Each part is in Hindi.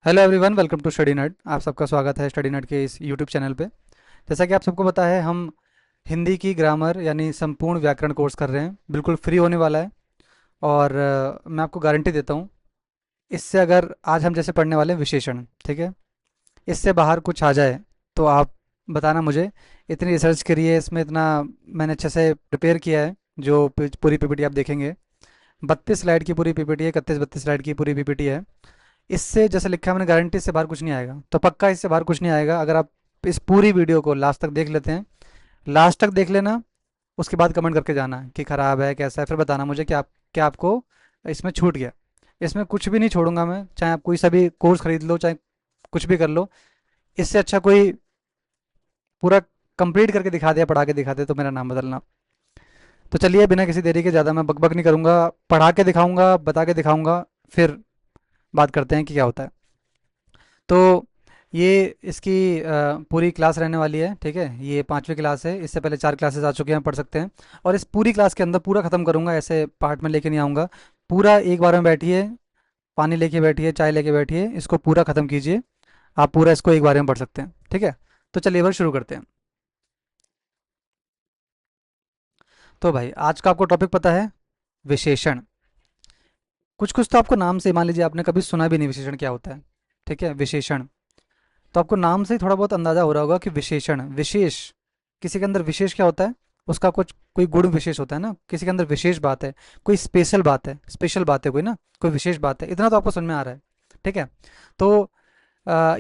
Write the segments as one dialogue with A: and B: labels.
A: Hello everyone, welcome to Study Nut. आप सबका स्वागत है स्टडी नट के इस यूट्यूब चैनल पे। जैसा कि आप सबको पता है, हम हिंदी की ग्रामर यानी संपूर्ण व्याकरण कोर्स कर रहे हैं। बिल्कुल फ्री होने वाला है। और मैं आपको गारंटी देता हूँ, इससे अगर आज हम जैसे पढ़ने वाले हैं विशेषण, ठीक है, इससे बाहर कुछ आ जाए तो आप बताना मुझे। इतनी रिसर्च करी है इसमें, इतना मैंने अच्छे से प्रिपेयर किया है। जो पूरी पीपीटी आप देखेंगे, 32 स्लाइड की पूरी पीपीटी है, 31-32 स्लाइड की पूरी पीपीटी है। इससे जैसे लिखा है मैंने, गारंटी इससे बाहर कुछ नहीं आएगा। तो पक्का इससे बाहर कुछ नहीं आएगा अगर आप इस पूरी वीडियो को लास्ट तक देख लेते हैं। लास्ट तक देख लेना, उसके बाद कमेंट करके जाना कि ख़राब है कैसा है, फिर बताना मुझे कि आप क्या आपको इसमें छूट गया। इसमें कुछ भी नहीं छोड़ूंगा मैं, चाहे आप कोई सा भी कोर्स खरीद लो, चाहे कुछ भी कर लो। इससे अच्छा कोई पूरा कंप्लीट करके दिखा दे, पढ़ा के दिखा दे, तो मेरा नाम बदलना। तो चलिए, बिना किसी देरी के, ज़्यादा मैं बकबक नहीं करूँगा। पढ़ा के दिखाऊंगा, बता के दिखाऊंगा, फिर बात करते हैं कि क्या होता है। तो ये इसकी पूरी क्लास रहने वाली है, ठीक है। ये 5वीं क्लास है, इससे पहले 4 क्लासेस आ चुके हैं, पढ़ सकते हैं। और इस पूरी क्लास के अंदर पूरा ख़त्म करूँगा, ऐसे पार्ट में लेके नहीं आऊँगा। पूरा एक बार में बैठिए, पानी लेके बैठिए, चाय लेके बैठिए, इसको पूरा ख़त्म कीजिए। आप पूरा इसको एक बार में पढ़ सकते हैं, ठीक है। तो चलिए, बार शुरू करते हैं। तो भाई, आज का आपको टॉपिक पता है, विशेषण। कुछ कुछ तो आपको नाम से, मान लीजिए आपने कभी सुना भी नहीं विशेषण क्या होता है, ठीक है, विशेषण। तो आपको नाम से ही थोड़ा बहुत अंदाजा हो रहा होगा कि विशेषण, विशेष, किसी के अंदर विशेष क्या होता है, उसका कुछ कोई गुण विशेष होता है ना, किसी के अंदर विशेष बात है, कोई स्पेशल बात है, स्पेशल बात है कोई ना, कोई विशेष बात है। इतना तो आपको समझ में आ रहा है, ठीक है। तो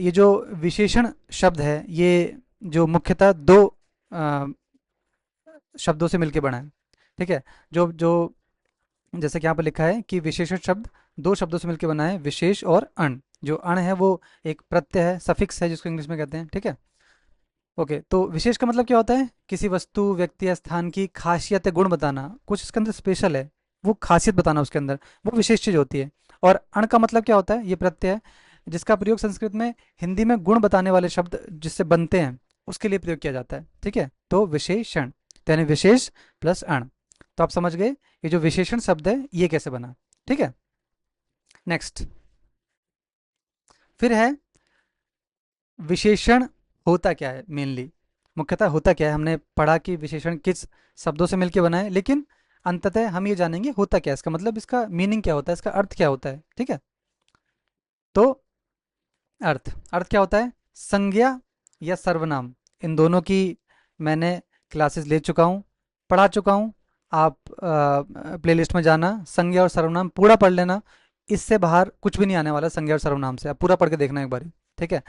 A: ये जो विशेषण शब्द है, ये जो मुख्यतः दो अ, शब्दों से मिलकर बना है, ठीक है। जो जो जैसे कि यहाँ पर लिखा है कि विशेषण शब्द दो शब्दों से मिलकर बना है, विशेष और अण। जो अण है वो एक प्रत्यय है, सफिक्स है, जिसको इंग्लिश में कहते हैं, ठीक है। ओके, तो विशेष का मतलब क्या होता है, किसी वस्तु, व्यक्ति या स्थान की खासियत या गुण बताना, कुछ इसके अंदर स्पेशल है, वो खासियत बताना उसके अंदर, वो विशेष चीज होती है। और अण का मतलब क्या होता है, ये प्रत्यय है, जिसका प्रयोग संस्कृत में, हिंदी में गुण बताने वाले शब्द जिससे बनते हैं, उसके लिए प्रयोग किया जाता है, ठीक है। तो विशेषण, तो यानी विशेष प्लस अण। तो आप समझ गए ये जो विशेषण शब्द है ये कैसे बना, ठीक है। नेक्स्ट, फिर है विशेषण होता क्या है मेनली, मुख्यतः होता क्या है। हमने पढ़ा कि विशेषण किस शब्दों से मिलकर बना है, लेकिन अंततः हम ये जानेंगे होता क्या है, इसका मतलब, इसका मीनिंग क्या होता है, इसका अर्थ क्या होता है, ठीक है। तो अर्थ, अर्थ क्या होता है, संज्ञा या सर्वनाम, इन दोनों की मैंने क्लासेस ले चुका हूँ, पढ़ा चुका हूँ। आप प्लेलिस्ट में जाना, संज्ञा और सर्वनाम पूरा पढ़ लेना। इससे बाहर कुछ भी नहीं आने वाला संज्ञा और सर्वनाम से, आप पूरा पढ़ के देखना एक बार, ठीक है।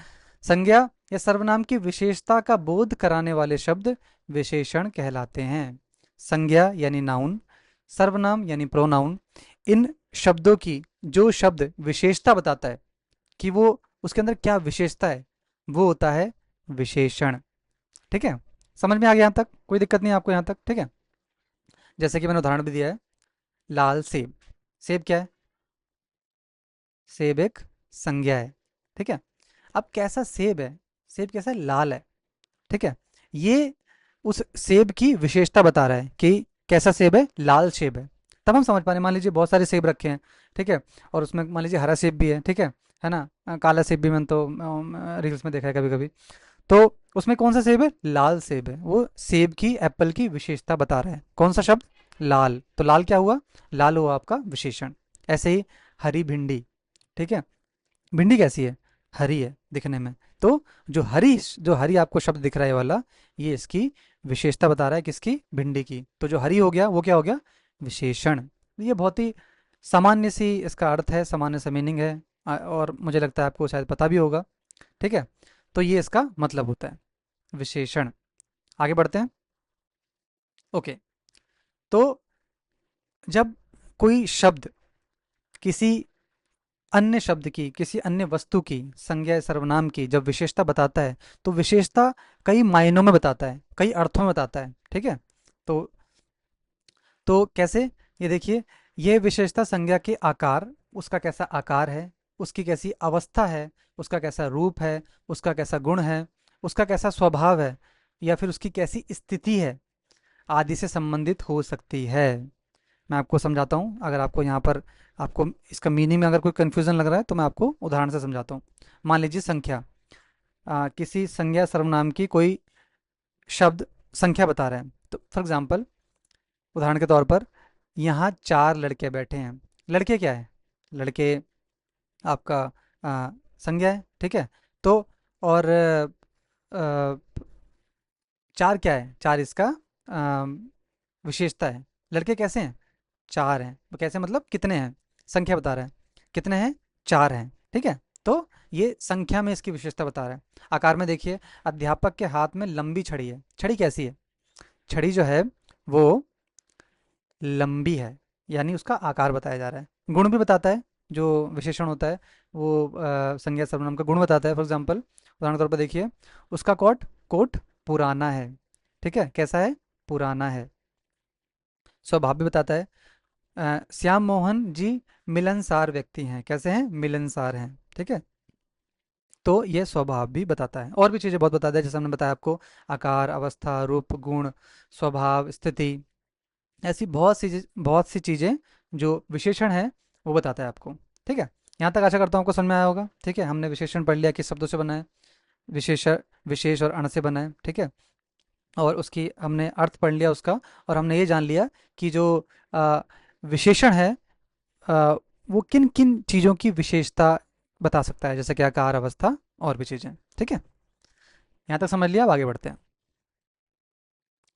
A: संज्ञा या सर्वनाम की विशेषता का बोध कराने वाले शब्द विशेषण कहलाते हैं। संज्ञा यानी नाउन, सर्वनाम यानी प्रोनाउन, इन शब्दों की जो शब्द विशेषता बताता है कि वो, उसके अंदर क्या विशेषता है, वो होता है विशेषण, ठीक है। समझ में आ गया यहाँ तक, कोई दिक्कत नहीं है आपको यहाँ तक, ठीक है। जैसे कि मैंने उदाहरण भी दिया है, लाल सेब। सेब क्या है, सेब एक संज्ञा है, ठीक है। अब कैसा सेब है, सेब कैसा है, लाल है, ठीक है। ये उस सेब की विशेषता बता रहा है कि कैसा सेब है, लाल सेब है। तब हम समझ पा रहे हैं, मान लीजिए बहुत सारे सेब रखे हैं, ठीक है, और उसमें मान लीजिए हरा सेब भी है ना, काला सेब भी मैंने तो रील्स में देखा है कभी कभी। तो उसमें कौन सा सेब है, लाल सेब है। वो सेब की, एप्पल की विशेषता बता रहा है, कौन सा शब्द, लाल। तो लाल क्या हुआ, लाल हुआ आपका विशेषण। ऐसे ही हरी भिंडी, ठीक है, भिंडी कैसी है, हरी है दिखने में। तो जो हरी आपको शब्द दिख रहा है वाला, ये इसकी विशेषता बता रहा है, किसकी, भिंडी की। तो जो हरी हो गया वो क्या हो गया, विशेषण। ये बहुत ही सामान्य सी इसका अर्थ है, सामान्य सा मीनिंग है। और मुझे लगता है आपको शायद पता भी होगा, ठीक है। तो ये इसका मतलब होता है, विशेषण। आगे बढ़ते हैं। ओके, तो जब कोई शब्द किसी अन्य शब्द की, किसी अन्य वस्तु की, संज्ञा या सर्वनाम की जब विशेषता बताता है, तो विशेषता कई मायनों में बताता है, कई अर्थों में बताता है, ठीक है। तो कैसे, ये देखिए, ये विशेषता संज्ञा के आकार, उसका कैसा आकार है, उसकी कैसी अवस्था है, उसका कैसा रूप है, उसका कैसा गुण है, उसका कैसा स्वभाव है, या फिर उसकी कैसी स्थिति है, आदि से संबंधित हो सकती है। मैं आपको समझाता हूँ, अगर आपको यहाँ पर आपको इसका मीनिंग में अगर कोई कन्फ्यूज़न लग रहा है तो मैं आपको उदाहरण से समझाता हूँ। मान लीजिए संख्या, किसी संज्ञा सर्वनाम की कोई शब्द संख्या बता रहे हैं, तो फॉर एग्जांपल, उदाहरण के तौर पर, यहाँ 4 लड़के बैठे हैं। लड़के क्या है? लड़के आपका संज्ञा है, ठीक है। तो और 4 क्या है? 4 इसका अ, विशेषता है। लड़के कैसे हैं? 4 हैं। वो कैसे मतलब कितने हैं? संख्या बता रहा है। कितने हैं? 4 हैं, ठीक है। तो ये संख्या में इसकी विशेषता बता रहा है। आकार में देखिए, अध्यापक के हाथ में लंबी छड़ी है। छड़ी कैसी है? छड़ी जो है वो लंबी है, यानी उसका आकार बताया जा रहा है। गुण भी बताता है, जो विशेषण होता है वो संज्ञा सर्वनाम का गुण बताता है। फॉर एग्जाम्पल, उदाहरण के तौर पर देखिए, उसका कोट कोट पुराना है, ठीक है। कैसा है? पुराना है। स्वभाव भी बताता है। श्याम मोहन जी मिलनसार व्यक्ति हैं। कैसे हैं? मिलनसार हैं, ठीक है। तो ये स्वभाव भी बताता है। और भी चीज़ें बहुत बताता है, जैसे हमने बताया आपको, आकार, अवस्था, रूप, गुण, स्वभाव, स्थिति, ऐसी बहुत सी चीज़ें जो विशेषण है वो बताता है आपको, ठीक है। यहाँ तक आशा करता हूँ आपको समझ में आया होगा, ठीक है। हमने विशेषण पढ़ लिया किस शब्दों से बना है। विशेष विशेष और अण से बना है, ठीक है। और उसकी हमने अर्थ पढ़ लिया उसका। और हमने ये जान लिया कि जो अ, विशेषण है, अ, वो किन किन चीज़ों की विशेषता बता सकता है, जैसे कि आकार, अवस्था और भी चीज़ें, ठीक है। यहाँ तक समझ लिया, अब आगे बढ़ते हैं।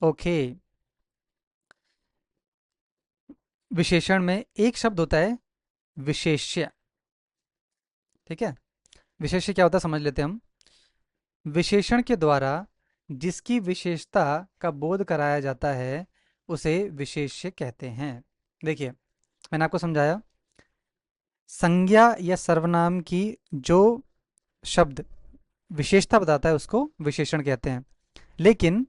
A: ओके। विशेषण में एक शब्द होता है विशेष्य, ठीक है। विशेष्य क्या होता है समझ लेते हैं हम। विशेषण के द्वारा जिसकी विशेषता का बोध कराया जाता है उसे विशेष्य कहते हैं। देखिए, मैंने आपको समझाया, संज्ञा या सर्वनाम की जो शब्द विशेषता बताता है उसको विशेषण कहते हैं। लेकिन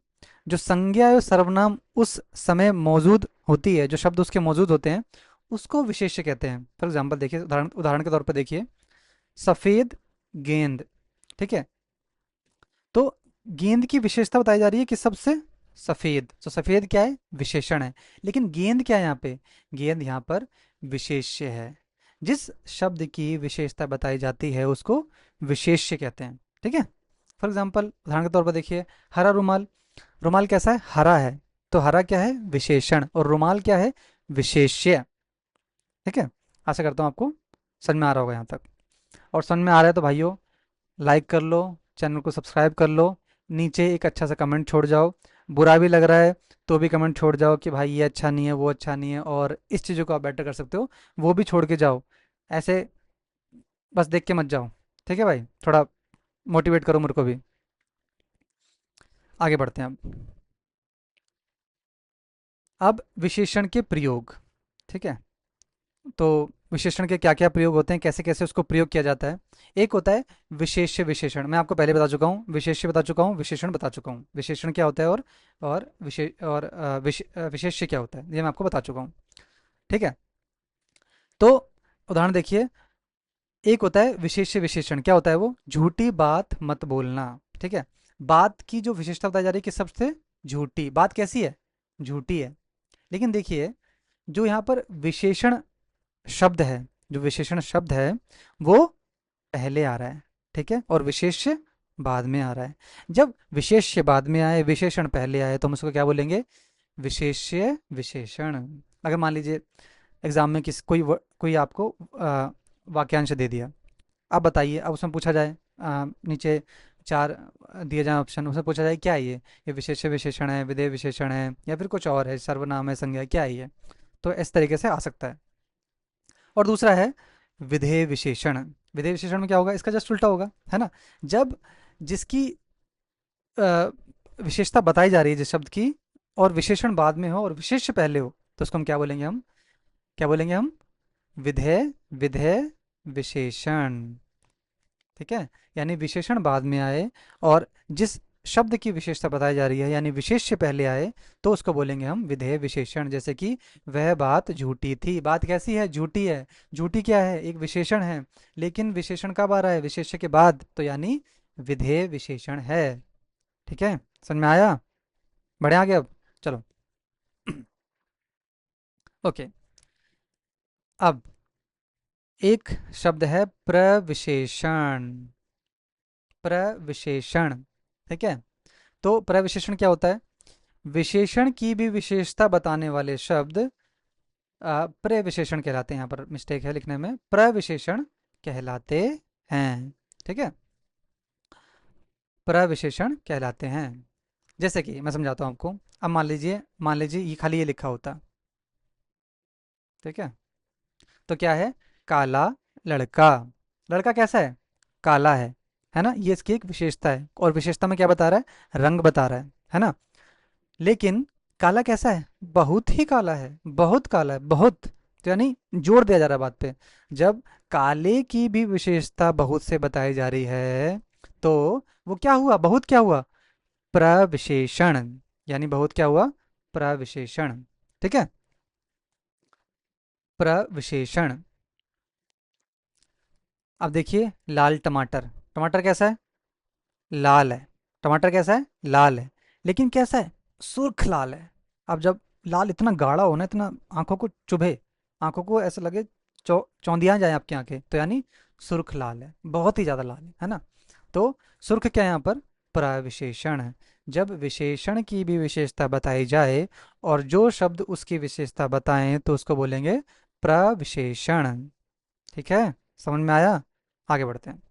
A: जो संज्ञा या सर्वनाम उस समय मौजूद होती है, जो शब्द उसके मौजूद होते हैं, उसको विशेष्य कहते हैं। फॉर एग्जाम्पल देखिए, उदाहरण उदाहरण के तौर पर देखिए, सफ़ेद गेंद, ठीक है। तो गेंद की विशेषता बताई जा रही है किस शब्द से? सफ़ेद। तो सफ़ेद क्या है? विशेषण है। लेकिन गेंद क्या है यहाँ पे? गेंद यहाँ पर विशेष्य है। जिस शब्द की विशेषता बताई जाती है उसको विशेष्य कहते हैं, ठीक है। फॉर एग्जाम्पल, उदाहरण के तौर पर देखिए, हरा रुमाल। रुमाल कैसा है? हरा है। तो हरा क्या है? विशेषण। और रुमाल क्या है? विशेष्य, ठीक है। आशा करता हूँ आपको समझ में आ रहा होगा यहाँ तक। और समझ में आ रहा है तो भाइयों, लाइक कर लो, चैनल को सब्सक्राइब कर लो, नीचे एक अच्छा सा कमेंट छोड़ जाओ। बुरा भी लग रहा है तो भी कमेंट छोड़ जाओ कि भाई ये अच्छा नहीं है, वो अच्छा नहीं है, और इस चीज़ों को आप बेटर कर सकते हो, वो भी छोड़ के जाओ। ऐसे बस देख के मत जाओ, ठीक है भाई। थोड़ा मोटिवेट करो मेरे को भी। आगे बढ़ते हैं अब विशेषण के प्रयोग, ठीक है। तो विशेषण के क्या क्या प्रयोग होते हैं, कैसे कैसे उसको प्रयोग किया जाता है। एक होता है विशेष्य विशेषण। मैं आपको पहले बता चुका हूँ, विशेष्य बता चुका हूँ, विशेषण बता चुका हूँ। विशेषण क्या होता है और विशेष्य क्या होता है ये मैं आपको बता चुका हूँ, ठीक है। तो उदाहरण देखिए, एक होता है विशेष्य विशेषण। क्या होता है वो? झूठी बात मत बोलना, ठीक है। बात की जो विशेषता बताई जा रही है किस शब्द से? झूठी। बात कैसी है? झूठी है। लेकिन देखिए, जो यहाँ पर विशेषण शब्द है, जो विशेषण शब्द है वो पहले आ रहा है, ठीक है, और विशेष्य बाद में आ रहा है। जब विशेष्य बाद में आए, विशेषण पहले आए, तो हम उसको क्या बोलेंगे? विशेष्य विशेषण। अगर मान लीजिए एग्जाम में कोई आपको वाक्यांश दे दिया, अब बताइए, अब उसमें पूछा जाए, नीचे 4 दिए जाए ऑप्शन, उसमें पूछा जाए क्या है ये विशेष्य विशेषण है, विधेय विशेषण है, या फिर कुछ और है, सर्वनाम है, संज्ञा है, क्या है ये? तो इस तरीके से आ सकता है। और दूसरा है विधेय विशेषण। विधेय विशेषण में क्या होगा? इसका जस्ट उल्टा होगा, है ना। जब जिसकी अ, विशेषता बताई जा रही है जिस शब्द की, और विशेषण बाद में हो और विशेष्य पहले हो, तो उसको हम क्या बोलेंगे? हम क्या बोलेंगे? हम विधेय विधेय विशेषण, ठीक है। यानी विशेषण बाद में आए और जिस शब्द की विशेषता बताई जा रही है यानी विशेष्य पहले आए, तो उसको बोलेंगे हम विधेय विशेषण। जैसे कि वह बात झूठी थी। बात कैसी है? झूठी है। झूठी क्या है? एक विशेषण है। लेकिन विशेषण कब आ रहा है? विशेष्य के बाद, तो यानी विधेय विशेषण है, ठीक है। समझ में आया? बढ़े आगे अब, चलो। ओके, अब एक शब्द है प्रविशेषण। प्रविशेषण, ठीक है। तो प्रविशेषण क्या होता है? विशेषण की भी विशेषता बताने वाले शब्द प्रविशेषण कहलाते हैं। यहाँ पर मिस्टेक है लिखने में, प्रविशेषण कहलाते हैं, ठीक है। प्रविशेषण कहलाते हैं। जैसे कि मैं समझाता हूँ आपको। अब मान लीजिए ये खाली ये लिखा होता, ठीक है। तो क्या है? काला लड़का। लड़का कैसा है? काला है ना? ये इसकी एक विशेषता है, और विशेषता में क्या बता रहा है? रंग बता रहा है ना? लेकिन काला कैसा है? बहुत ही काला है, बहुत काला है, बहुत। तो यानी जोर दिया जा रहा है बात पे। जब काले की भी विशेषता बहुत से बताई जा रही है, तो वो क्या हुआ? बहुत क्या हुआ? प्रविशेषण। यानी बहुत क्या हुआ? प्रविशेषण, ठीक है। प्रविशेषण। अब देखिए, लाल टमाटर। टमाटर कैसा है? लाल है। टमाटर कैसा है? लाल है। लेकिन कैसा है? सुर्ख लाल है। अब जब लाल इतना गाढ़ा हो ना, इतना आंखों को चुभे, आंखों को ऐसा लगे चौंधिया जाए आपकी आंखें, तो यानी सुर्ख लाल है, बहुत ही ज़्यादा लाल है ना? तो सुर्ख क्या है यहाँ पर? प्रविशेषण है। जब विशेषण की भी विशेषता बताई जाए और जो शब्द उसकी विशेषता बताएं तो उसको बोलेंगे प्रविशेषण, ठीक है। समझ में आया? आगे बढ़ते हैं।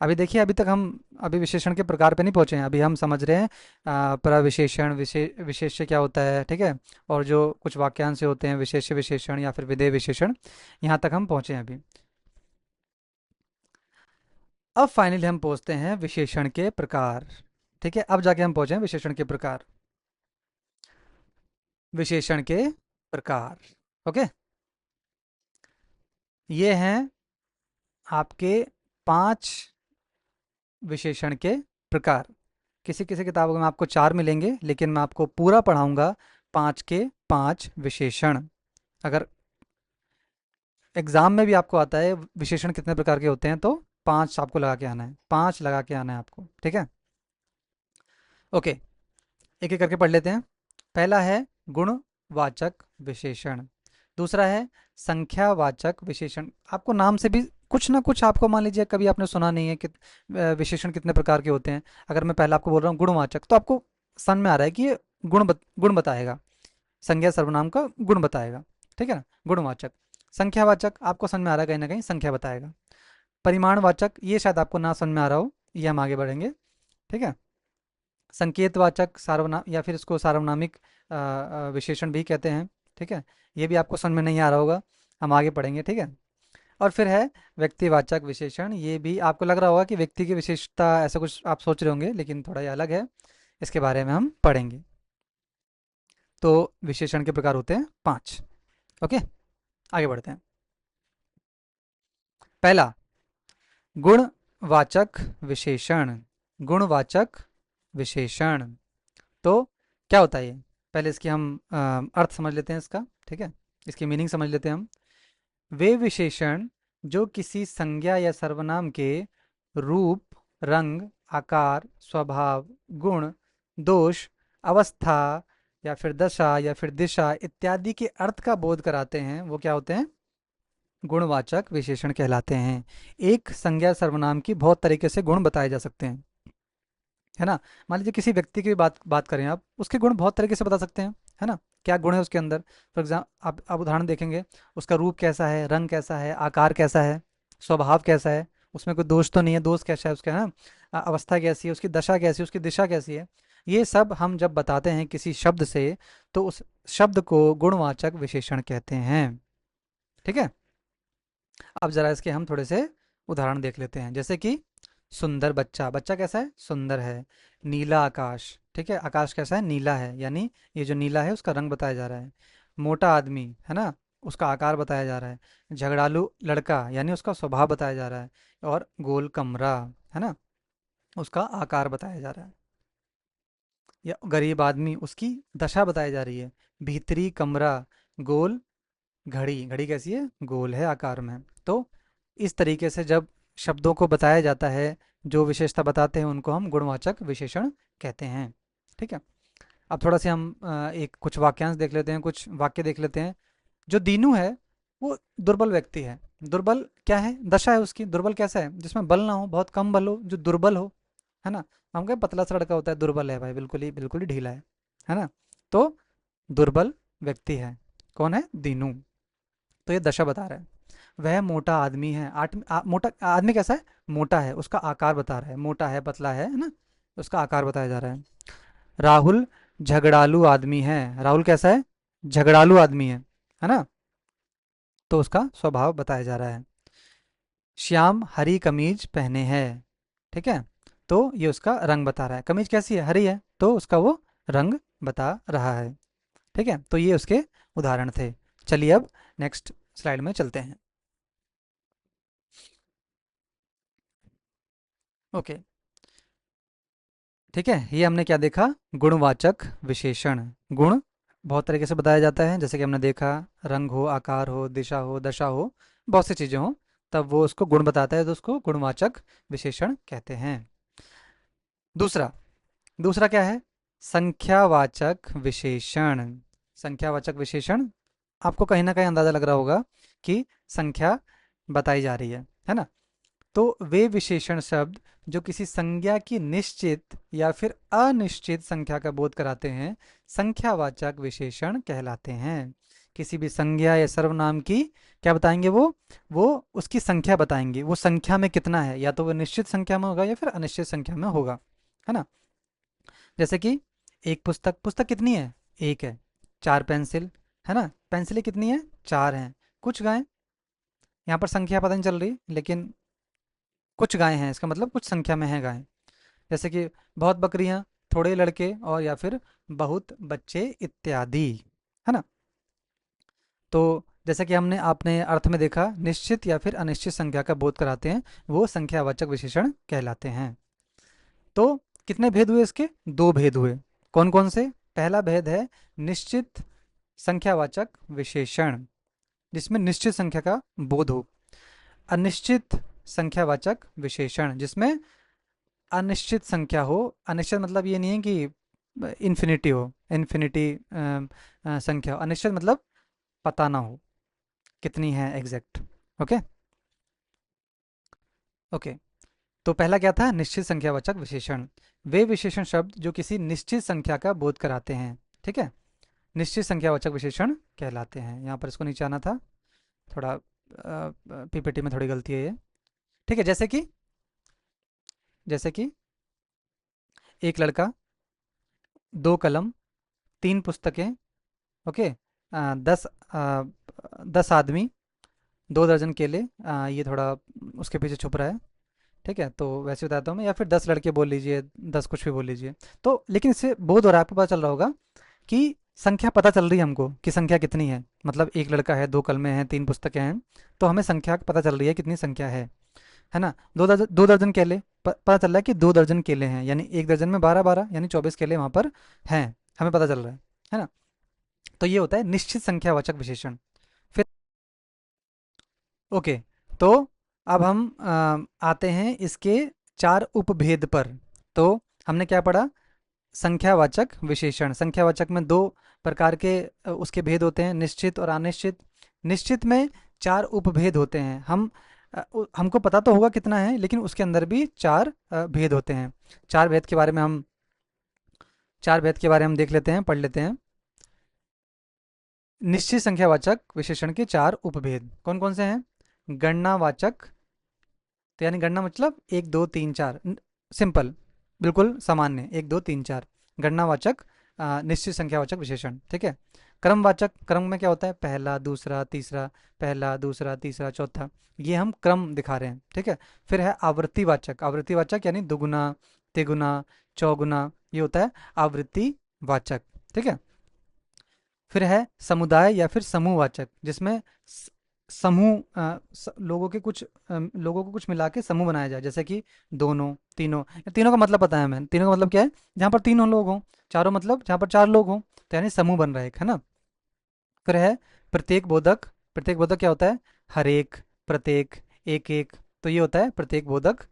A: अभी देखिए, अभी तक हम अभी विशेषण के प्रकार पे नहीं पहुंचे हैं। अभी हम समझ रहे हैं प्रविशेषण, विशेष्य क्या होता है, ठीक है। और जो कुछ वाक्यांश होते हैं, विशेष्य विशेषण या फिर विधेय विशेषण, यहाँ तक हम पहुंचे हैं अभी। अब फाइनली हम पहुंचते हैं विशेषण के प्रकार, ठीक है। अब जाके हम पहुंचे हैं विशेषण के प्रकार। विशेषण के प्रकार, ओके। ये हैं आपके 5 विशेषण के प्रकार। किसी किसी किताबों में आपको 4 मिलेंगे, लेकिन मैं आपको पूरा पढ़ाऊंगा 5 के 5 विशेषण। अगर एग्जाम में भी आपको आता है विशेषण कितने प्रकार के होते हैं, तो 5 आपको लगा के आना है, 5 लगा के आना है आपको, ठीक है। ओके, एक एक करके पढ़ लेते हैं। पहला है गुणवाचक विशेषण। दूसरा है संख्यावाचक विशेषण। आपको नाम से भी कुछ ना कुछ आपको, मान लीजिए कभी आपने सुना नहीं है कि विशेषण कितने प्रकार के होते हैं। अगर मैं पहला आपको बोल रहा हूँ गुणवाचक, तो आपको समझ में आ रहा है कि ये गुण बताएगा, संज्ञा सर्वनाम का गुण बताएगा, ठीक है ना? गुणवाचक। संख्यावाचक आपको समझ में आ रहा है, कहीं ना कहीं संख्या बताएगा। परिमाणवाचक, ये शायद आपको ना समझ में आ रहा हो, ये हम आगे बढ़ेंगे, ठीक है। संकेतवाचक, सार्वनाम या फिर इसको सार्वनामिक विशेषण भी कहते हैं, ठीक है। ये भी आपको समझ में नहीं आ रहा होगा, हम आगे पढ़ेंगे, ठीक है। और फिर है व्यक्तिवाचक विशेषण। ये भी आपको लग रहा होगा कि व्यक्ति की विशेषता ऐसा कुछ आप सोच रहे होंगे, लेकिन थोड़ा ये अलग है, इसके बारे में हम पढ़ेंगे। तो विशेषण के प्रकार होते हैं 5, ओके। आगे बढ़ते हैं। पहला, गुणवाचक विशेषण। गुणवाचक विशेषण, तो क्या होता है ये? पहले इसकी हम अर्थ समझ लेते हैं इसका, ठीक है। इसकी मीनिंग समझ लेते हैं हम। वे विशेषण जो किसी संज्ञा या सर्वनाम के रूप, रंग, आकार, स्वभाव, गुण, दोष, अवस्था या फिर दशा या फिर दिशा इत्यादि के अर्थ का बोध कराते हैं, वो क्या होते हैं? गुणवाचक विशेषण कहलाते हैं। एक संज्ञा सर्वनाम की बहुत तरीके से गुण बताए जा सकते हैं, है ना? मान लीजिए किसी व्यक्ति की बात बात करें आप, उसके गुण बहुत तरीके से बता सकते हैं, है ना? क्या गुण है उसके अंदर? फॉर एग्जाम्पल आप उदाहरण देखेंगे, उसका रूप कैसा है, रंग कैसा है, आकार कैसा है, स्वभाव कैसा है, उसमें कोई दोष तो नहीं है, दोष कैसा है उसका, है ना? अवस्था कैसी है उसकी, दशा कैसी है उसकी, दिशा कैसी है। ये सब हम जब बताते हैं किसी शब्द से, तो उस शब्द को गुणवाचक विशेषण कहते हैं, ठीक है। अब जरा इसके हम थोड़े से उदाहरण देख लेते हैं। जैसे कि सुंदर बच्चा। बच्चा कैसा है? सुंदर है। नीला आकाश, ठीक है। आकाश कैसा है? नीला है, यानी ये जो नीला है उसका रंग बताया जा रहा है। मोटा आदमी, है ना? उसका आकार बताया जा रहा है। झगड़ालू लड़का, यानी उसका स्वभाव बताया जा रहा है। और गोल कमरा, है ना? उसका आकार बताया जा रहा है। या गरीब आदमी, उसकी दशा बताई जा रही है। भीतरी कमरा, गोल घड़ी। घड़ी कैसी है? गोल है आकार में। तो इस तरीके से जब शब्दों को बताया जाता है, जो विशेषता बताते हैं, उनको हम गुणवाचक विशेषण कहते हैं, ठीक है। अब थोड़ा से हम एक कुछ वाक्यांश देख लेते हैं, कुछ वाक्य देख लेते हैं। जो दीनू है वो दुर्बल व्यक्ति है। दुर्बल क्या है, दशा है उसकी। दुर्बल कैसा है, जिसमें बल ना हो, बहुत कम बल हो, जो दुर्बल हो, है ना। हम कहें पतला सा लड़का होता है, दुर्बल है भाई, बिल्कुल ही ढीला है ना। तो दुर्बल व्यक्ति है, कौन है, दीनू। तो ये दशा बता रहा है। वह मोटा आदमी है। मोटा आदमी कैसा है, मोटा है, उसका आकार बता रहा है, मोटा है, पतला है ना, उसका आकार बताया जा रहा है। राहुल झगड़ालू आदमी है। राहुल कैसा है, झगड़ालू आदमी है ना, तो उसका स्वभाव बताया जा रहा है। श्याम हरी कमीज पहने है, ठीक है, तो ये उसका रंग बता रहा है। कमीज कैसी है, हरी है, तो उसका वो रंग बता रहा है। ठीक है, तो ये उसके उदाहरण थे। चलिए अब नेक्स्ट स्लाइड में चलते हैं। ओके, ठीक है, ये हमने क्या देखा, गुणवाचक विशेषण। गुण बहुत तरीके से बताया जाता है, जैसे कि हमने देखा, रंग हो, आकार हो, दिशा हो, दशा हो, बहुत सी चीज़ें हो, तब वो उसको गुण बताता है, तो उसको गुणवाचक विशेषण कहते हैं। दूसरा, दूसरा क्या है, संख्यावाचक विशेषण। संख्यावाचक विशेषण, आपको कहीं ना कहीं अंदाजा लग रहा होगा कि संख्या बताई जा रही है ना। तो वे विशेषण शब्द जो किसी संज्ञा की निश्चित या फिर अनिश्चित संख्या का बोध कराते हैं, संख्यावाचक विशेषण कहलाते हैं। किसी भी संज्ञा या सर्वनाम की क्या बताएंगे, वो उसकी संख्या बताएंगे, वो संख्या में कितना है, या तो वो निश्चित संख्या में होगा या फिर अनिश्चित संख्या में होगा, है ना। जैसे कि एक पुस्तक, पुस्तक कितनी है, एक है। चार पेंसिल, है ना, पेंसिलें कितनी है, चार हैं। कुछ गायें, यहाँ पर संख्या पता नहीं चल रही, लेकिन कुछ गायें हैं, इसका मतलब कुछ संख्या में है गायें। जैसे कि बहुत बकरियां, थोड़े लड़के, और या फिर बहुत बच्चे इत्यादि, है ना। तो जैसे कि हमने आपने अर्थ में देखा, निश्चित या फिर अनिश्चित संख्या का बोध कराते हैं, वो संख्यावाचक विशेषण कहलाते हैं। तो कितने भेद हुए इसके, दो भेद हुए। कौन कौन से, पहला भेद है निश्चित संख्यावाचक विशेषण, जिसमें निश्चित संख्या का बोध हो। अनिश्चित संख्यावाचक विशेषण, जिसमें अनिश्चित संख्या हो। अनिश्चित मतलब ये नहीं है कि इन्फिनिटी हो, इन्फिनिटी संख्या हो। अनिश्चित मतलब पता ना हो कितनी है एग्जैक्ट। Okay, okay. तो पहला क्या था, निश्चित संख्यावाचक विशेषण। वे विशेषण शब्द जो किसी निश्चित संख्या का बोध कराते हैं, ठीक है, निश्चित संख्यावाचक विशेषण कहलाते हैं। यहाँ पर इसको नीचे आना था, थोड़ा पीपीटी में थोड़ी गलती है ये। ठीक है, जैसे कि एक लड़का, दो कलम, तीन पुस्तकें, ओके, 10 आदमी, 2 दर्जन केले। ये थोड़ा उसके पीछे छुप रहा है। ठीक है, तो वैसे बताता हूँ मैं, या फिर 10 लड़के बोल लीजिए, 10 कुछ भी बोल लीजिए। तो लेकिन इससे बोध हो रहा है, आपको पता चल रहा होगा कि संख्या पता चल रही है हमको, कि संख्या कितनी है। मतलब एक लड़का है, 2 कलमें हैं, 3 पुस्तकें हैं, तो हमें संख्या पता चल रही है कितनी संख्या है ना। 2 दर्जन केले, पता चल रहा है कि 2 दर्जन केले हैं, यानी एक दर्जन में 12 12, यानी 24 केले वहाँ पर हैं, हमें पता चल रहा है ना। तो ये होता है निश्चित संख्यावाचक विशेषण। फिर ओके, तो अब हम आते हैं इसके चार उपभेद पर। तो हमने क्या पढ़ा, संख्यावाचक विशेषण। संख्यावाचक में दो प्रकार के उसके भेद होते हैं, निश्चित और अनिश्चित। निश्चित में चार उपभेद होते हैं। हमको पता तो होगा कितना है, लेकिन उसके अंदर भी चार भेद होते हैं। चार भेद के बारे में हम चार भेद के बारे में देख लेते हैं, पढ़ लेते हैं। निश्चित संख्यावाचक विशेषण के चार उपभेद कौन कौन से हैं, गणनावाचक, तो यानी गणना मतलब एक दो तीन चार, सिंपल, बिल्कुल सामान्य, एक दो तीन चार। गणनावाचक निश्चित संख्यावाचक विशेषण, ठीक है। क्रमवाचक, क्रम में क्या होता है, पहला दूसरा तीसरा, पहला दूसरा तीसरा चौथा, ये हम क्रम दिखा रहे हैं, ठीक है। फिर है आवृत्तिवाचक। आवृत्तिवाचक यानी दुगुना, तिगुना, चौगुना, ये होता है आवृत्तिवाचक, ठीक है। फिर है समुदाय या फिर समूहवाचक, जिसमें समूह लोगों के कुछ लोगों को कुछ मिला के समूह बनाया जाए, जैसे कि दोनों, तीनों। तीनों का मतलब पता है हमें, तीनों का मतलब क्या है, जहाँ पर तीनों लोग हों। चारों मतलब जहाँ पर चार लोग हों, तो यानी समूह बन रहा है एक, है ना। फिर है प्रत्येक बोधक। प्रत्येक बोधक क्या होता है, हर एक, प्रत्येक, एक एक, तो ये होता है प्रत्येक बोधक।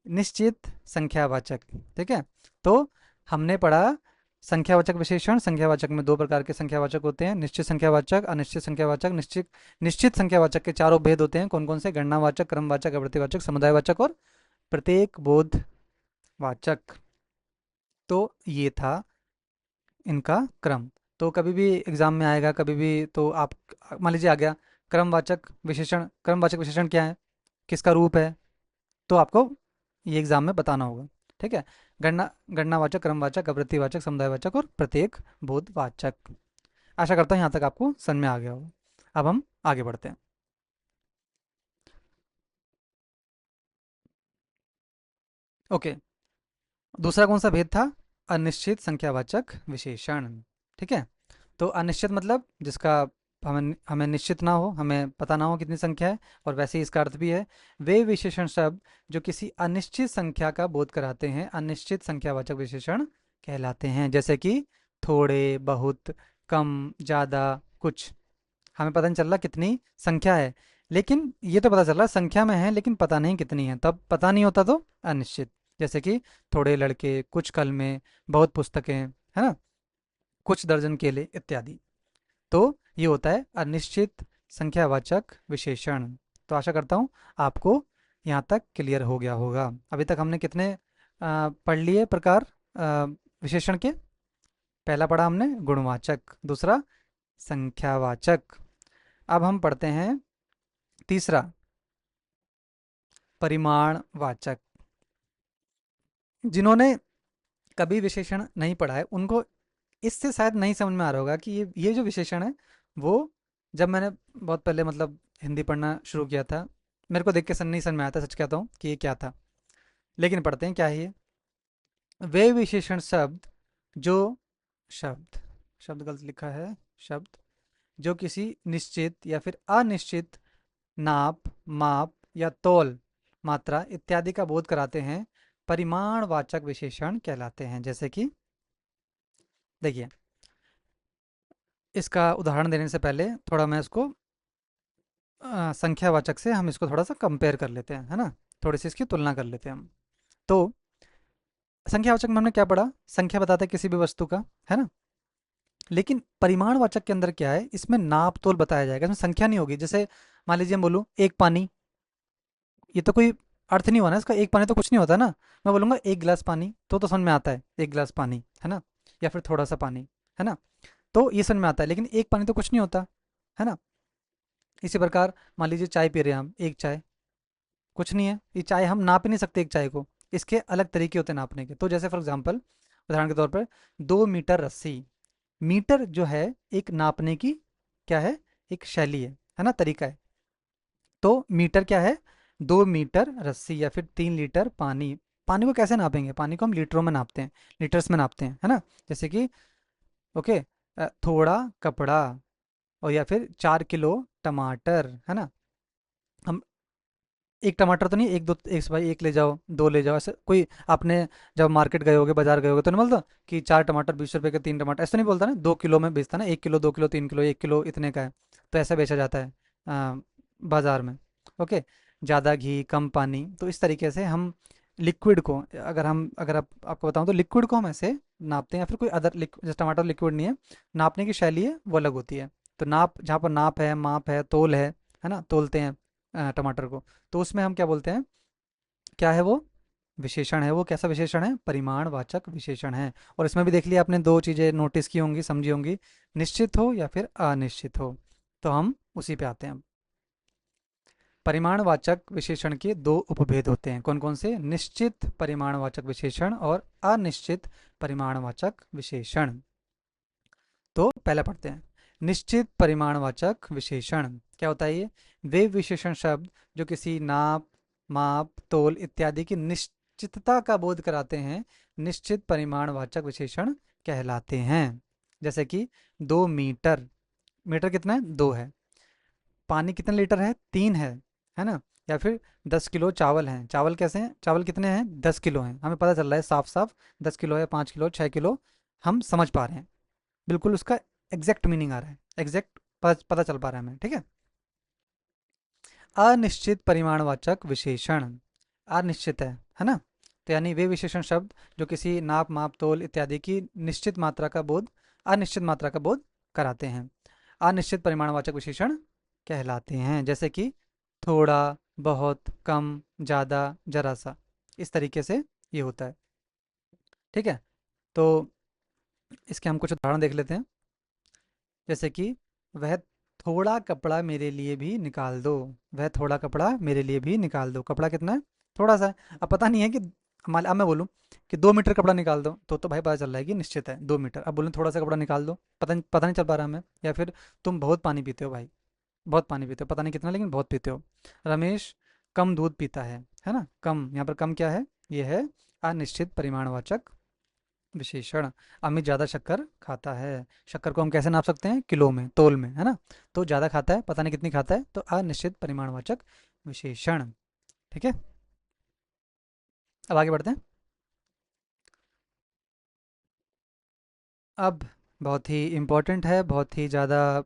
A: निश्चित संख्यावाचक, ठीक है। तो हमने पढ़ा संख्यावाचक विशेषण, संख्यावाचक में दो प्रकार के संख्यावाचक होते हैं, निश्चित संख्यावाचक, अनिश्चित संख्यावाचक। निश्चित निश्चित संख्यावाचक के चारों भेद होते हैं, कौन कौन से? गणनावाचक, क्रमवाचक, आवृत्तिवाचक, समुदायवाचक और प्रत्येक बोधवाचक। तो ये था इनका क्रम। तो कभी भी एग्जाम में आएगा, कभी भी तो आप मान लीजिए आ गया क्रमवाचक विशेषण, क्रमवाचक विशेषण क्या है, किसका रूप है, तो आपको ये एग्जाम में बताना होगा। ठीक है। गणनावाचक, क्रमवाचक, आवृत्तिवाचक, समुदायवाचक और प्रत्येक बोधवाचक। आशा करता हूँ यहाँ तक आपको समझ में आ गया होगा। अब हम आगे बढ़ते हैं। ओके। दूसरा कौन सा भेद था? अनिश्चित संख्यावाचक विशेषण। ठीक है। तो अनिश्चित मतलब जिसका हमें हमें निश्चित ना हो, हमें पता ना हो कितनी संख्या है, और वैसे ही इसका अर्थ भी है, वे विशेषण शब्द जो किसी अनिश्चित संख्या का बोध कराते हैं अनिश्चित संख्यावाचक विशेषण कहलाते हैं। जैसे कि थोड़े, बहुत, कम, ज़्यादा, कुछ। हमें पता नहीं चल रहा कितनी संख्या है, लेकिन ये तो पता चल रहा संख्या में है, लेकिन पता नहीं कितनी है, तब पता नहीं होता तो अनिश्चित। जैसे कि थोड़े लड़के, कुछ कलमें, बहुत पुस्तकें, है ना, कुछ दर्जन केले इत्यादि। तो ये होता है अनिश्चित संख्यावाचक विशेषण। तो आशा करता हूँ आपको यहाँ तक क्लियर हो गया होगा। अभी तक हमने कितने पढ़ लिए प्रकार विशेषण के? पहला पढ़ा हमने गुणवाचक, दूसरा संख्यावाचक। अब हम पढ़ते हैं तीसरा परिमाणवाचक। जिन्होंने कभी विशेषण नहीं पढ़ा है उनको इससे शायद नहीं समझ में आ रहा होगा कि ये जो विशेषण है वो, जब मैंने बहुत पहले मतलब हिंदी पढ़ना शुरू किया था, मेरे को देख के नहीं समझ में आया था, सच कहता हूँ, कि ये क्या था। लेकिन पढ़ते हैं क्या है ये। वे विशेषण शब्द जो शब्द शब्द गलत लिखा है, शब्द जो किसी निश्चित या फिर अनिश्चित नाप, माप या तौल, मात्रा इत्यादि का बोध कराते हैं परिमाणवाचक विशेषण कहलाते हैं। जैसे कि देखिए, इसका उदाहरण देने से पहले थोड़ा मैं इसको संख्यावाचक से हम इसको थोड़ा सा कंपेयर कर लेते हैं, है ना, थोड़ी सी इसकी तुलना कर लेते हैं हम। तो संख्यावाचक में हमने क्या पढ़ा? संख्या बताता है किसी भी वस्तु का, है ना। लेकिन परिमाणवाचक के अंदर क्या है, इसमें नाप तोल बताया जाएगा, इसमें संख्या नहीं होगी। जैसे मान लीजिए हम बोलूँ एक पानी, ये तो कोई अर्थ नहीं हुआ ना इसका, एक पानी तो कुछ नहीं होता ना। मैं बोलूँगा एक गिलास पानी, तो समझ में आता है एक गिलास पानी, है ना, या फिर थोड़ा सा पानी, है ना, तो ये समझ में आता है। लेकिन एक पानी तो कुछ नहीं होता, है ना। इसी प्रकार मान लीजिए चाय पी रहे हैं हम, एक चाय कुछ नहीं है, ये चाय हम नाप ही नहीं सकते एक चाय को, इसके अलग तरीके होते हैं नापने के। तो जैसे फॉर एग्जांपल, उदाहरण के तौर पर 2 मीटर रस्सी। मीटर जो है एक नापने की क्या है, एक शैली है ना, तरीका है। तो मीटर क्या है? 2 मीटर रस्सी या फिर 3 लीटर पानी। पानी को कैसे नापेंगे? पानी को हम लीटरों में नापते हैं, लीटर्स में नापते हैं, है ना। जैसे कि ओके, थोड़ा कपड़ा, और या फिर 4 किलो टमाटर, है ना। हम एक टमाटर तो नहीं, एक दो, एक से भाई एक ले जाओ, दो ले जाओ, ऐसे कोई आपने जब मार्केट गए होगे, बाजार गए होगे, तो नहीं बोलता कि 4 टमाटर 20 रुपए के 3 टमाटर, ऐसा नहीं बोलता ना। 2 किलो में बेचता ना, 1 किलो, 2 किलो, 3 किलो, 1 किलो इतने का है। तो ऐसा बेचा जाता है आ, बाजार में। ओके। ज़्यादा घी, कम पानी, तो इस तरीके से हम लिक्विड को, अगर आपको बताऊं तो लिक्विड को हम ऐसे नापते हैं, या फिर कोई अदर जैसे टमाटर लिक्विड नहीं है, नापने की शैली है वो अलग होती है। तो नाप, जहाँ पर नाप है, माप है, तोल है ना, तोलते हैं टमाटर को, तो उसमें हम क्या बोलते हैं, क्या है वो विशेषण है, वो कैसा विशेषण है? परिमाणवाचक विशेषण है। और इसमें भी देख लिया आपने, दो चीज़ें नोटिस की होंगी, समझी होंगी, निश्चित हो या फिर अनिश्चित हो। तो हम उसी पे आते हैं। परिमाणवाचक विशेषण के दो उपभेद होते हैं, कौन कौन से? निश्चित परिमाणवाचक विशेषण और अनिश्चित परिमाणवाचक विशेषण। तो पहला पढ़ते हैं। निश्चित परिमाणवाचक विशेषण क्या होता है? ये वे विशेषण शब्द जो किसी नाप, माप, तोल इत्यादि की निश्चितता का बोध कराते हैं निश्चित परिमाणवाचक विशेषण कहलाते हैं। जैसे कि 2 मीटर, मीटर कितना है? 2 है। पानी कितने लीटर है? 3 है ना। या फिर 10 किलो चावल हैं, चावल कैसे हैं, चावल कितने हैं? 10 किलो हैं, हमें पता चल रहा है साफ साफ 10 किलो है, 5 किलो, 6 किलो, हम समझ पा रहे हैं, बिल्कुल उसका एग्जैक्ट मीनिंग आ रहा है, एग्जैक्ट पता चल पा रहा है हमें। ठीक है। अनिश्चित परिमाणवाचक विशेषण, अनिश्चित है ना, तो यानी वे विशेषण शब्द जो किसी नाप माप तोल इत्यादि की निश्चित मात्रा का बोध अनिश्चित मात्रा का बोध कराते हैं, अनिश्चित परिमाणवाचक विशेषण कहलाते हैं। जैसे कि थोड़ा, बहुत, कम, ज़्यादा, जरा सा, इस तरीके से ये होता है। ठीक है, तो इसके हम कुछ उदाहरण देख लेते हैं। जैसे कि वह थोड़ा कपड़ा मेरे लिए भी निकाल दो। वह थोड़ा कपड़ा मेरे लिए भी निकाल दो। कपड़ा कितना है? थोड़ा सा है। अब पता नहीं है कि अब मैं बोलूँ कि 2 मीटर कपड़ा निकाल दो, तो भाई पता चल रहा है कि निश्चित है 2 मीटर। अब बोलूँ थोड़ा सा कपड़ा निकाल दो, पता नहीं चल पा रहा हमें। या फिर तुम बहुत पानी पीते हो भाई, बहुत पानी पीते हो, पता नहीं कितना लेकिन बहुत पीते हो। रमेश कम दूध पीता है ना। कम, यहाँ पर कम क्या है? ये है अनिश्चित परिमाणवाचक विशेषण। अमित ज़्यादा शक्कर खाता है। शक्कर को हम कैसे नाप सकते हैं? किलो में, तोल में, है ना। तो ज़्यादा खाता है, पता नहीं कितनी खाता है, तो अनिश्चित परिमाणवाचक विशेषण। ठीक है, अब आगे बढ़ते हैं। अब बहुत ही इम्पोर्टेंट है, बहुत ही ज़्यादा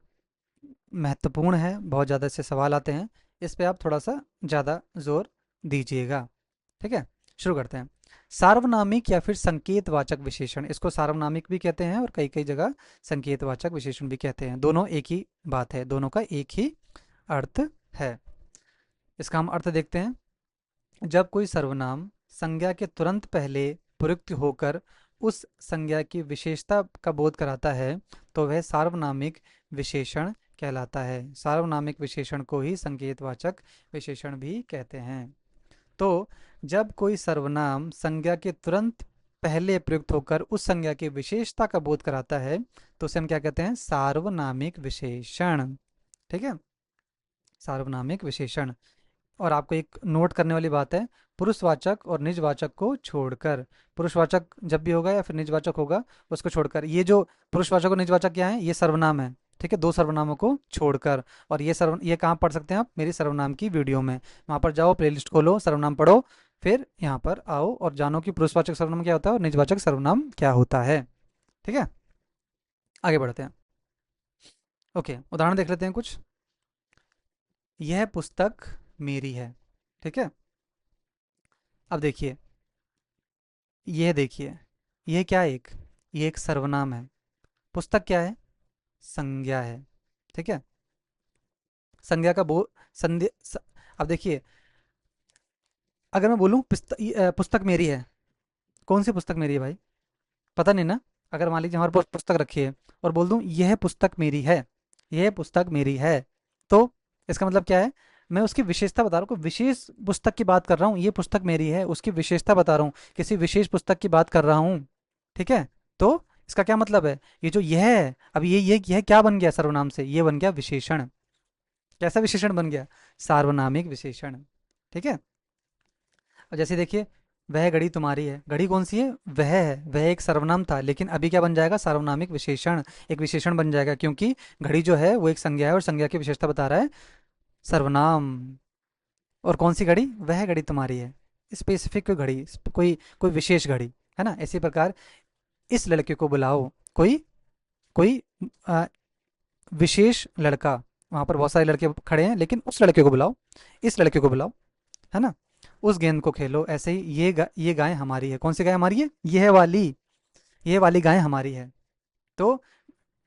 A: महत्वपूर्ण है, बहुत ज़्यादा इससे सवाल आते हैं। इस पे आप थोड़ा सा ज़्यादा जोर दीजिएगा। ठीक है, शुरू करते हैं। सार्वनामिक या फिर संकेतवाचक विशेषण, इसको सार्वनामिक भी कहते हैं और कई कई जगह संकेतवाचक विशेषण भी कहते हैं। दोनों एक ही बात है, दोनों का एक ही अर्थ है। इसका हम अर्थ देखते हैं। जब कोई सर्वनाम संज्ञा के तुरंत पहले प्रयुक्त होकर उस संज्ञा की विशेषता का बोध कराता है तो वह सार्वनामिक विशेषण कहलाता है। सार्वनामिक विशेषण को ही संकेतवाचक विशेषण भी कहते हैं। तो जब कोई सर्वनाम संज्ञा के तुरंत पहले प्रयुक्त होकर उस संज्ञा की विशेषता का बोध कराता है तो उसे हम क्या कहते हैं? सार्वनामिक विशेषण। ठीक है, सार्वनामिक विशेषण। और आपको एक नोट करने वाली बात है, पुरुषवाचक और निजवाचक को छोड़कर। पुरुषवाचक जब भी होगा या फिर निजवाचक होगा उसको छोड़कर। ये जो पुरुषवाचक और निजवाचक क्या है? ये सर्वनाम है। ठीक है, दो सर्वनामों को छोड़कर। और ये कहाँ पढ़ सकते हैं आप? मेरी सर्वनाम की वीडियो में, वहाँ पर जाओ, प्लेलिस्ट खोलो, सर्वनाम पढ़ो, फिर यहाँ पर आओ और जानो कि पुरुषवाचक सर्वनाम क्या होता है और निजवाचक सर्वनाम क्या होता है। ठीक है, आगे बढ़ते हैं। ओके, उदाहरण देख लेते हैं कुछ। यह पुस्तक मेरी है। ठीक है, अब देखिए, ये देखिए, ये क्या है? ये एक सर्वनाम है। पुस्तक क्या है? संज्ञा है। ठीक है, संज्ञा का बो संध्या अब देखिए, अगर मैं बोलूँ पुस्तक मेरी है, कौन सी पुस्तक मेरी है भाई? पता नहीं ना। अगर मान लीजिए हमारे पास पुस्तक रखी है और बोल दूँ यह पुस्तक मेरी है, यह पुस्तक मेरी है, तो इसका मतलब क्या है? मैं उसकी विशेषता बता रहा हूँ, कोई विशेष पुस्तक की बात कर रहा हूँ। ये पुस्तक मेरी है, उसकी विशेषता बता रहा हूँ, किसी विशेष पुस्तक की बात कर रहा हूँ। ठीक है, तो इसका क्या मतलब है? ये जो यह है, अब यह क्या बन गया? सर्वनाम से ये बन गया विशेषण। कैसा विशेषण बन गया? सार्वनामिक विशेषण। ठीक है, और जैसे देखिए, वह घड़ी तुम्हारी है। घड़ी कौन सी है? वह है। वह एक सर्वनाम था, लेकिन अभी क्या बन जाएगा? सार्वनामिक विशेषण, एक विशेषण बन जाएगा, क्योंकि घड़ी जो है वो एक संज्ञा है और संज्ञा की विशेषता बता रहा है सर्वनाम। और कौन सी घड़ी? वह घड़ी तुम्हारी है। स्पेसिफिक कोई घड़ी, कोई कोई विशेष घड़ी, है ना। इसी प्रकार इस लड़के को बुलाओ, कोई कोई आ, विशेष लड़का, वहां पर बहुत सारे लड़के खड़े हैं लेकिन उस लड़के को बुलाओ, इस लड़के को बुलाओ, है ना। उस गेंद को खेलो। ऐसे ही ये गाय हमारी है। कौन सी गाय हमारी है? ये वाली गाय हमारी है। तो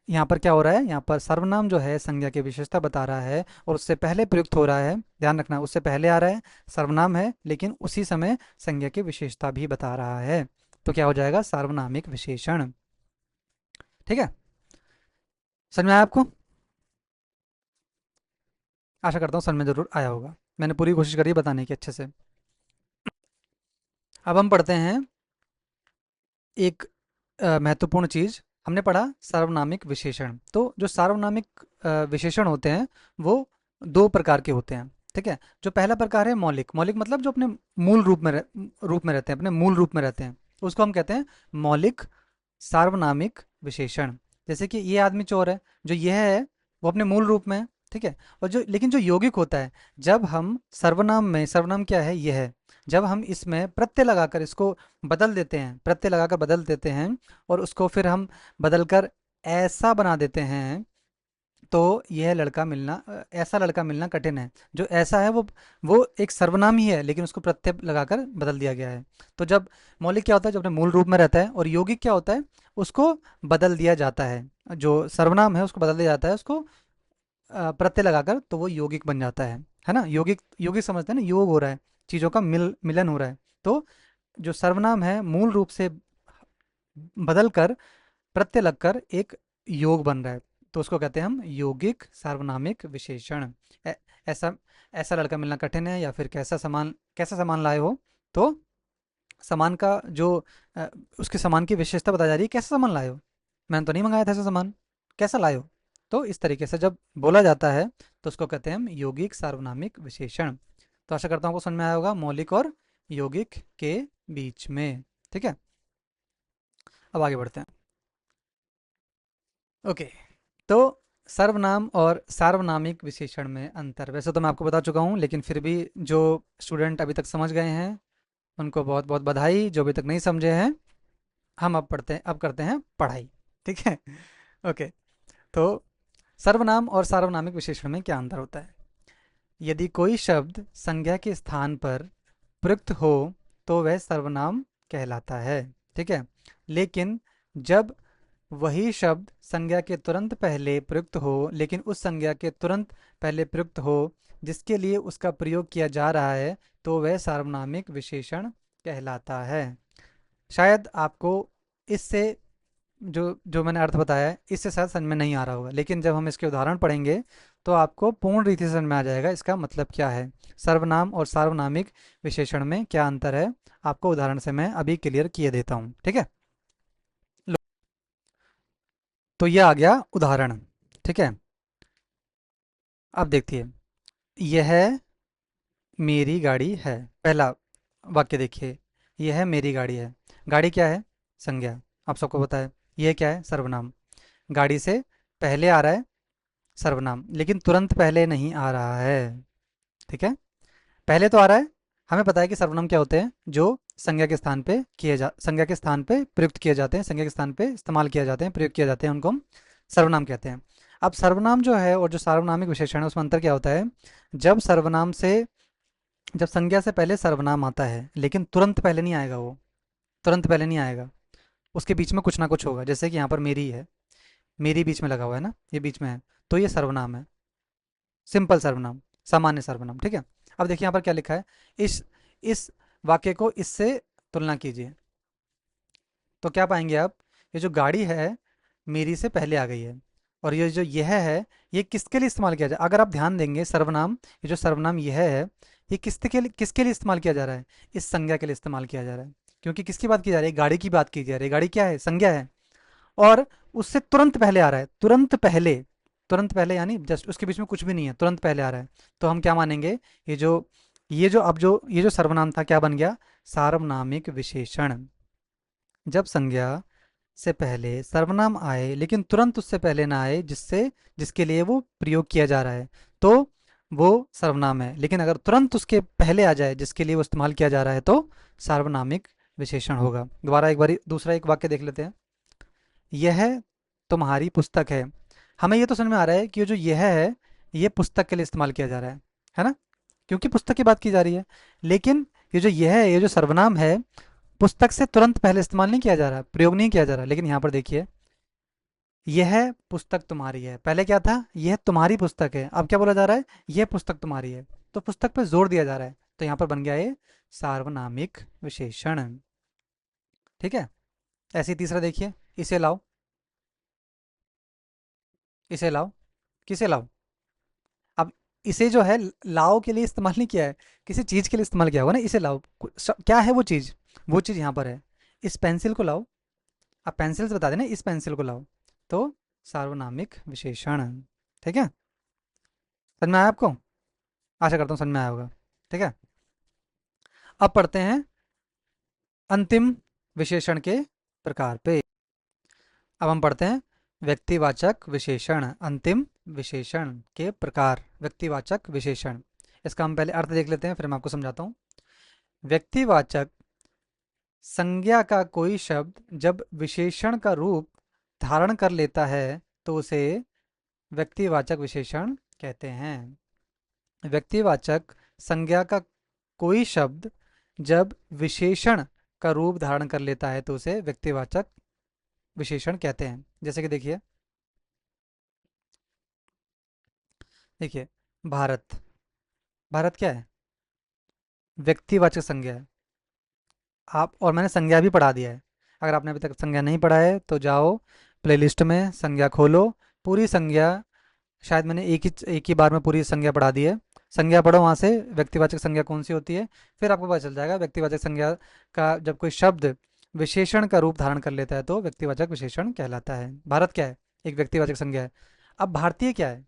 A: यहाँ पर क्या हो रहा है? यहाँ पर सर्वनाम जो है संज्ञा की विशेषता बता रहा है और उससे पहले प्रयुक्त हो रहा है। ध्यान रखना, उससे पहले आ रहा है, सर्वनाम है लेकिन उसी समय संज्ञा की विशेषता भी बता रहा है। तो क्या हो जाएगा? सार्वनामिक विशेषण। ठीक है, समझ में आया आपको? आशा करता हूँ समझ में जरूर आया होगा। मैंने पूरी कोशिश करी है बताने की अच्छे से। अब हम पढ़ते हैं एक महत्वपूर्ण चीज। हमने पढ़ा सार्वनामिक विशेषण। तो जो सार्वनामिक विशेषण होते हैं वो दो प्रकार के होते हैं। ठीक है, जो पहला प्रकार है मौलिक। मौलिक मतलब जो अपने मूल रूप में रहते हैं, अपने मूल रूप में रहते हैं, उसको हम कहते हैं मौलिक सार्वनामिक विशेषण। जैसे कि ये आदमी चोर है, जो यह है वो अपने मूल रूप में है। ठीक है, और जो लेकिन जो यौगिक होता है, जब हम सर्वनाम में, सर्वनाम क्या है? यह है, जब हम इसमें प्रत्यय लगाकर इसको बदल देते हैं, प्रत्यय लगाकर बदल देते हैं और उसको फिर हम बदलकर ऐसा बना देते हैं तो यह लड़का मिलना ऐसा लड़का मिलना कठिन है। जो ऐसा है वो एक सर्वनाम ही है, लेकिन उसको प्रत्यय लगाकर बदल दिया गया है। तो जब मौलिक क्या होता है, जो अपने मूल रूप में रहता है, और यौगिक क्या होता है, उसको बदल दिया जाता है। जो सर्वनाम है उसको बदल दिया जाता है, उसको प्रत्यय लगाकर, तो वो यौगिक बन जाता है ना। यौगिक यौगिक समझते हैं ना, योग हो रहा है, चीज़ों का मिलन हो रहा है। तो जो सर्वनाम है मूल रूप से बदल कर प्रत्यय लगकर एक योग बन रहा है, तो उसको कहते हैं हम यौगिक सार्वनामिक विशेषण। ऐ- ऐसा ऐसा लड़का मिलना कठिन है, या फिर कैसा सामान लाए हो, तो सामान का जो अ, उसके सामान की विशेषता बताई जा रही है, कैसा सामान लाए हो, मैंने तो नहीं मंगाया था ऐसा सामान, कैसा लाए हो। तो इस तरीके से जब बोला जाता है, तो उसको कहते हैं हम यौगिक सार्वनामिक विशेषण। तो आशा करता हूँ आपको समझ में आया होगा मौलिक और यौगिक के बीच में। ठीक है, अब आगे बढ़ते हैं। ओके, तो सर्वनाम और सार्वनामिक विशेषण में अंतर वैसे तो मैं आपको बता चुका हूँ, लेकिन फिर भी जो स्टूडेंट अभी तक समझ गए हैं उनको बहुत बहुत बधाई। जो अभी तक नहीं समझे हैं, हम अब करते हैं पढ़ाई। ठीक है। ओके, तो सर्वनाम और सार्वनामिक विशेषण में क्या अंतर होता है। यदि कोई शब्द संज्ञा के स्थान पर प्रयुक्त हो तो वह सर्वनाम कहलाता है। ठीक है, लेकिन जब वही शब्द संज्ञा के तुरंत पहले प्रयुक्त हो, लेकिन उस संज्ञा के तुरंत पहले प्रयुक्त हो जिसके लिए उसका प्रयोग किया जा रहा है, तो वह सार्वनामिक विशेषण कहलाता है। शायद आपको इससे जो जो मैंने अर्थ बताया है, इससे शायद समझ में नहीं आ रहा होगा, लेकिन जब हम इसके उदाहरण पढ़ेंगे तो आपको पूर्ण रीति से समझ में आ जाएगा इसका मतलब क्या है, सर्वनाम और सार्वनामिक विशेषण में क्या अंतर है। आपको उदाहरण से मैं अभी क्लियर किए देता हूँ। ठीक है, लो, तो यह आ गया उदाहरण। ठीक है, अब देखिए, यह मेरी गाड़ी है। पहला वाक्य देखिए, यह मेरी गाड़ी है। गाड़ी क्या है, संज्ञा, आप सबको पता है। यह क्या है, सर्वनाम। गाड़ी से पहले आ रहा है सर्वनाम, लेकिन तुरंत पहले नहीं आ रहा है। ठीक है, पहले तो आ रहा है। हमें पता है कि सर्वनाम क्या होते हैं, जो संज्ञा के स्थान पे प्रयुक्त किए जाते हैं, संज्ञा के स्थान पे इस्तेमाल किए जाते हैं, प्रयोग किए जाते हैं, उनको हम सर्वनाम कहते हैं। अब सर्वनाम जो है और जो सार्वनामिक विशेषण है, उसमें अंतर क्या होता है। जब सर्वनाम से जब संज्ञा से पहले सर्वनाम आता है, लेकिन तुरंत पहले नहीं आएगा, वो तुरंत पहले नहीं आएगा, उसके बीच में कुछ ना कुछ होगा। जैसे कि यहाँ पर मेरी है, मेरी बीच में लगा हुआ है ना, ये बीच में है, तो ये सर्वनाम है, सिंपल सर्वनाम, सामान्य सर्वनाम। ठीक है, अब देखिए यहाँ पर क्या लिखा है। इस वाक्य को इससे तुलना कीजिए, तो क्या पाएंगे आप। ये जो गाड़ी है मेरी से पहले आ गई है, और ये जो यह है, ये किसके लिए इस्तेमाल किया जाए। अगर आप ध्यान देंगे, सर्वनाम, ये जो सर्वनाम यह है, ये किसके लिए इस्तेमाल किया जा रहा है, इस संज्ञा के लिए इस्तेमाल किया जा रहा है। क्योंकि किसकी बात की जा रही है, गाड़ी की बात की जा रही है। गाड़ी क्या है, संज्ञा है, और उससे तुरंत पहले आ रहा है, तुरंत पहले यानी जस्ट उसके बीच में कुछ भी नहीं है, तुरंत पहले आ रहा है। तो हम क्या मानेंगे, ये जो ये जो सर्वनाम था, क्या बन गया, सार्वनामिक विशेषण। जब संज्ञा से पहले सर्वनाम आए, लेकिन तुरंत उससे पहले ना आए जिसके लिए वो प्रयोग किया जा रहा है, तो वो सर्वनाम है। लेकिन अगर तुरंत उसके पहले आ जाए जिसके लिए वो इस्तेमाल किया जा रहा है, तो सार्वनामिक विशेषण होगा। दोबारा एक बारी दूसरा एक वाक्य देख लेते हैं। यह तुम्हारी पुस्तक है। हमें ये तो समझ में आ रहा है कि ये जो यह है, ये पुस्तक के लिए इस्तेमाल किया जा रहा है ना, क्योंकि पुस्तक की बात की जा रही है। लेकिन ये जो यह है, ये जो सर्वनाम है, पुस्तक से तुरंत पहले इस्तेमाल नहीं किया जा रहा, प्रयोग नहीं किया जा रहा। लेकिन यहाँ पर देखिए, यह पुस्तक तुम्हारी है, पहले क्या था, यह तुम्हारी पुस्तक है, अब क्या बोला जा रहा है, यह पुस्तक तुम्हारी है। तो पुस्तक पर जोर दिया जा रहा है, तो यहाँ पर बन गया ये सार्वनामिक विशेषण। ठीक है, ऐसे ही तीसरा देखिए, इसे लाओ, इसे लाओ, किसे लाओ। अब इसे जो है लाओ के लिए इस्तेमाल नहीं किया है, किसी चीज़ के लिए इस्तेमाल किया होगा ना, इसे लाओ। क्या है वो चीज़, वो चीज़ यहाँ पर है, इस पेंसिल को लाओ। आप पेंसिल से बता देना, इस पेंसिल को लाओ, तो सार्वनामिक विशेषण। ठीक है, समझ में आया आपको, आशा करता हूँ समझ में आया होगा। ठीक है, अब पढ़ते हैं अंतिम विशेषण के प्रकार पे। अब हम पढ़ते हैं व्यक्तिवाचक विशेषण, अंतिम विशेषण के प्रकार, व्यक्तिवाचक विशेषण। इसका हम पहले अर्थ देख लेते हैं, फिर मैं आपको समझाता हूँ। व्यक्तिवाचक संज्ञा का कोई शब्द जब विशेषण का रूप धारण कर लेता है, तो उसे व्यक्तिवाचक विशेषण कहते हैं। व्यक्तिवाचक संज्ञा का कोई शब्द जब विशेषण का रूप धारण कर लेता है तो उसे व्यक्तिवाचक विशेषण कहते हैं। जैसे कि देखिए, देखिए भारत। भारत क्या है? व्यक्तिवाचक संज्ञा है। आप और मैंने संज्ञा भी पढ़ा दिया है। अगर आपने अभी तक संज्ञा नहीं पढ़ा है तो जाओ प्लेलिस्ट में संज्ञा खोलो, पूरी संज्ञा, शायद मैंने एक ही बार में पूरी संज्ञा पढ़ा दी है। संज्ञा पढ़ो वहाँ से, व्यक्तिवाचक संज्ञा कौन सी होती है, फिर आपको पता चल जाएगा व्यक्तिवाचक संज्ञा का जब कोई शब्द विशेषण का रूप धारण कर लेता है तो व्यक्तिवाचक विशेषण कहलाता है। भारत क्या है? एक व्यक्तिवाचक संज्ञा है। अब भारतीय क्या है?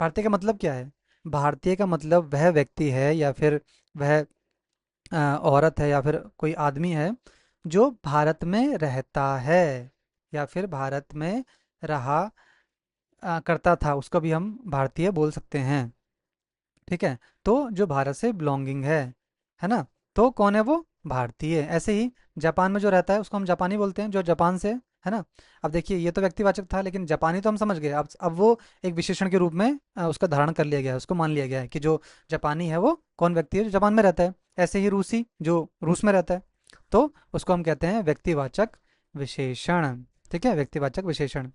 A: भारतीय का मतलब क्या है? भारतीय का मतलब वह व्यक्ति है या फिर वह औरत है या फिर कोई आदमी है जो भारत में रहता है या फिर भारत में रहा करता था, उसको भी हम भारतीय बोल सकते हैं। ठीक है, तो जो भारत से बिलोंगिंग है ना, तो कौन है वो? भारतीय। ऐसे ही जापान में जो रहता है उसको हम जापानी बोलते हैं, जो जापान से है ना। अब देखिए ये तो व्यक्तिवाचक था, लेकिन जापानी तो हम समझ गए। अब वो एक विशेषण के रूप में उसका धारण कर लिया गया है, उसको मान लिया गया है कि जो जापानी है वो कौन व्यक्ति है? जो जापान में रहता है। ऐसे ही रूसी जो रूस में रहता है, तो उसको हम कहते हैं व्यक्तिवाचक विशेषण। ठीक है, व्यक्तिवाचक विशेषण।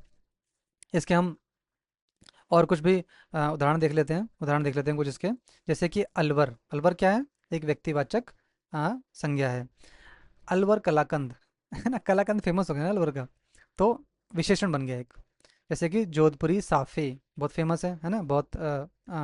A: इसके हम और कुछ भी उदाहरण देख लेते हैं कुछ इसके। जैसे कि अलवर। अलवर क्या है? एक व्यक्तिवाचक संज्ञा है। अलवर कलाकंद है ना, कलाकंद फेमस हो गया ना अलवर का, तो विशेषण बन गया एक। जैसे कि जोधपुरी साफे, बहुत फेमस है ना, बहुत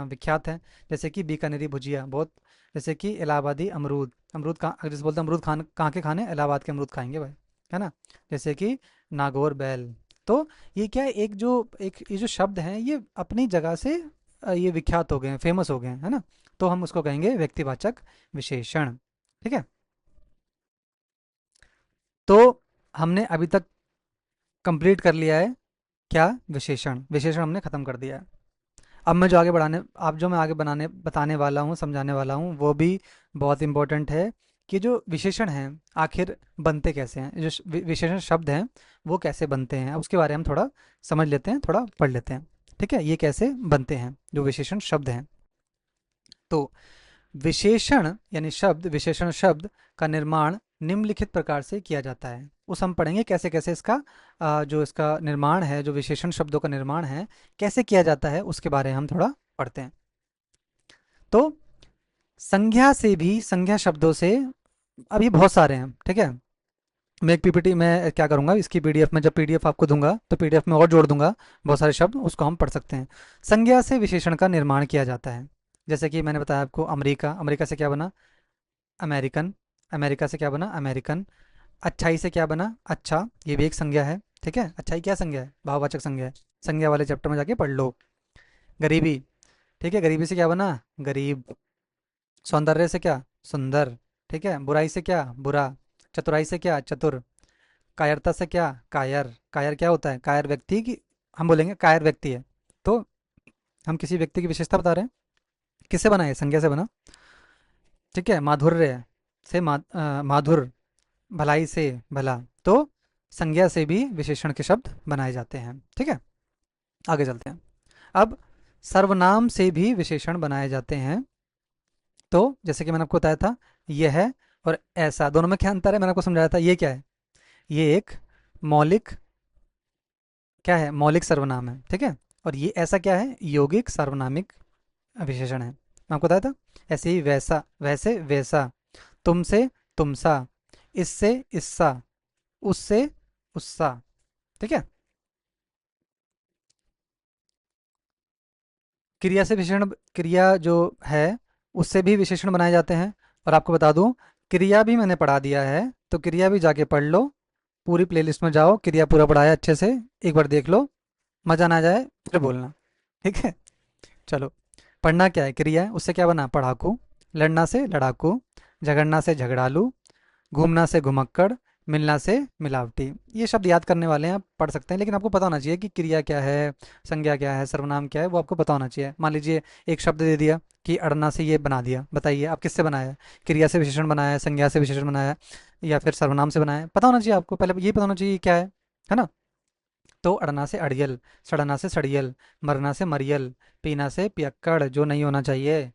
A: विख्यात है। जैसे कि बीकानेरी भुजिया, बहुत। जैसे कि इलाहाबादी अमरूद। अमरूद कहाँ, जैसे बोलते हैं अमरूद खान कहाँ के खाने, इलाहाबाद के अमरूद खाएंगे भाई, है ना। जैसे कि नागौर बैल। तो ये क्या है, एक ये जो शब्द हैं ये अपनी जगह से ये विख्यात हो गए हैं, फेमस हो गए हैं, है ना। तो हम उसको कहेंगे व्यक्तिवाचक विशेषण। ठीक है, तो हमने अभी तक कंप्लीट कर लिया है क्या? विशेषण। विशेषण हमने खत्म कर दिया है। अब मैं जो आगे बढ़ाने आप जो मैं आगे बनाने बताने वाला हूँ, समझाने वाला हूँ, वो भी बहुत इंपॉर्टेंट है कि जो विशेषण हैं आखिर बनते कैसे हैं, जो विशेषण शब्द हैं वो कैसे बनते हैं, उसके बारे में हम थोड़ा समझ लेते हैं, थोड़ा पढ़ लेते हैं। ठीक है, ये कैसे बनते हैं जो विशेषण शब्द हैं। तो विशेषण यानी शब्द, विशेषण शब्द का निर्माण निम्नलिखित प्रकार से किया जाता है। उस हम पढ़ेंगे कैसे कैसे इसका जो इसका निर्माण है, जो विशेषण शब्दों का निर्माण है कैसे किया जाता है, उसके बारे में हम थोड़ा पढ़ते हैं। तो संज्ञा से भी, संज्ञा शब्दों से अभी बहुत सारे हैं। ठीक है, मैं एक पीपीटी में क्या करूंगा, इसकी पीडीएफ में जब पीडीएफ आपको दूंगा तो पीडीएफ में और जोड़ दूंगा बहुत सारे शब्द, उसको हम पढ़ सकते हैं। संज्ञा से विशेषण का निर्माण किया जाता है। जैसे कि मैंने बताया आपको अमेरिका, अमेरिका से क्या बना? अमेरिकन। अमेरिका से क्या बना? अमेरिकन। अच्छाई से क्या बना? अच्छा, ये भी एक संज्ञा है। ठीक है, अच्छाई क्या संज्ञा है? भाववाचक संज्ञा है। संज्ञा वाले चैप्टर में जाके पढ़ लो। गरीबी। ठीक है, गरीबी से क्या बना? गरीब। सौंदर्य से क्या? सुंदर। ठीक है, बुराई से क्या? बुरा। चतुराई से क्या? चतुर। कायरता से क्या? कायर। कायर क्या होता है? कायर व्यक्ति की, हम बोलेंगे कायर व्यक्ति है, तो हम किसी व्यक्ति की विशेषता बता रहे हैं। किससे बना है? संज्ञा से बना। ठीक है, माधुर्य से माधुर। भलाई से भला। तो संज्ञा से भी विशेषण के शब्द बनाए जाते हैं। ठीक है, आगे चलते हैं। अब सर्वनाम से भी विशेषण बनाए जाते हैं। तो जैसे कि मैंने आपको बताया था, यह है और ऐसा, दोनों में क्या अंतर है मैंने आपको समझाया था। ये क्या है? ये एक मौलिक, क्या है? मौलिक सर्वनाम है। ठीक है, और ये ऐसा क्या है? यौगिक सार्वनामिक विशेषण है। मैं आपको बताया था। ऐसे ही वैसा, वैसे, वैसा। तुमसे, तुमसा। इससे, इससा। उससे, उससा। ठीक है, क्रिया से विशेषण, क्रिया जो है उससे भी विशेषण बनाए जाते हैं। और आपको बता दूं, क्रिया भी मैंने पढ़ा दिया है, तो क्रिया भी जाके पढ़ लो। पूरी प्लेलिस्ट में जाओ, क्रिया पूरा पढ़ाया अच्छे से, एक बार देख लो। मजा ना जाए फिर बोलना। ठीक है, चलो। पढ़ना क्या है? क्रिया है, उससे क्या बना? पढ़ाकू। लड़ना से लड़ाकू। झगड़ना से झगड़ालू। घूमना से घुमक्कड़। मिलना से मिलावटी। ये शब्द याद करने वाले हैं, आप पढ़ सकते हैं, लेकिन आपको पता होना चाहिए कि क्रिया क्या है, संज्ञा क्या है, सर्वनाम क्या है, वो आपको पता होना चाहिए। मान लीजिए एक शब्द दे दिया कि अड़ना से ये बना दिया, बताइए आप किससे बनाया है? क्रिया से विशेषण बनाया है, संज्ञा से विशेषण बनाया है, या फिर सर्वनाम से बनाया है? पता होना चाहिए आपको, पहले ये पता होना चाहिए क्या है ना। तो अड़ना से अड़ियल, सड़ना से सड़ियल, मरना से मरियल, पीना से पियक्कड़ जो नहीं होना चाहिए,